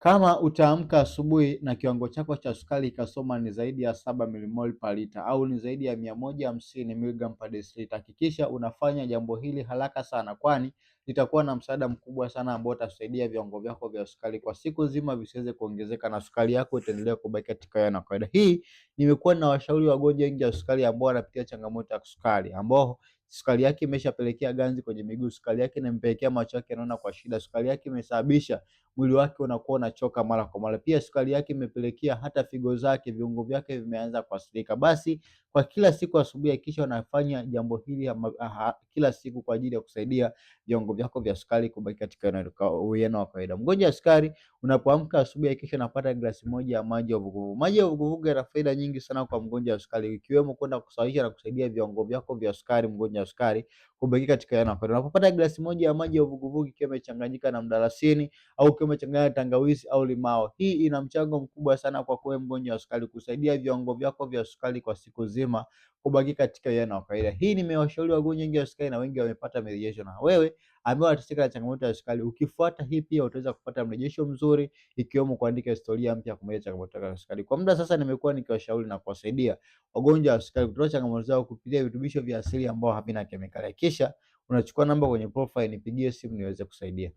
Kama utaamka asubuhi na kiwango chako cha sukari ikasoma ni zaidi ya 7 milimoli per lita au ni zaidi ya 150 miligram per deciliter, hakikisha unafanya jambo hili haraka sana, kwani litakuwa na msaada mkubwa sana ambao utasaidia viwango vyako vya sukari kwa siku nzima visiweze kuongezeka na sukari yako itaendelea kubaki katika hali ya kawaida. Hii nimekuwa nawashauri wagonjwa wengi wa sukari ambao wanapitia changamoto ya sukari, ambao sukari yake imeshapelekea ganzi kwenye miguu, sukari yake inampelekea macho yake yanaona kwa shida, sukari yake imesababisha mwili wake unakuwa unachoka mara kwa mara. Pia sukari yake imepelekea hata figo zake, viungo vyake vimeanza kuathirika. Basi kwa kila siku asubuhi hakikisha unafanya jambo hili kila siku kwa ajili ya kusaidia viwango vyako vya sukari kubaki katika uwiano wa kawaida. Mgonjwa wa sukari, unapoamka asubuhi hakikisha unapata glasi moja ya maji ya uvuguvugu. Maji ya uvuguvugu yana faida nyingi sana kwa mgonjwa wa sukari, ikiwemo kwenda kusawazisha na kusaidia viwango vyako vya sukari, mgonjwa wa sukari kubaki katika uwiano wa kawaida. Unapopata glasi moja ya maji ya uvuguvugu ikiwa imechanganyika na mdalasini au ukiwa umechanganya tangawizi au limao. Hii ina mchango mkubwa sana kwa wewe mgonjwa wa sukari, kusaidia viwango vyako vya sukari kwa siku nzima kubaki katika uwiano wa kawaida. Hii nimewashauri wagonjwa wengi wa sukari na wengi wamepata mrejesho. Na wewe ambaye unateseka na changamoto ya sukari, ukifuata hii pia utaweza kupata mrejesho mzuri, ikiwemo kuandika historia mpya ya kumaliza changamoto ya sukari. Kwa muda sasa nimekuwa nikiwashauri na kuwasaidia wagonjwa wa sukari kutoa changamoto zao kupitia virutubisho vya asili ambao havina kemikali. Kisha unachukua namba kwenye profile, nipigie simu niweze kusaidia.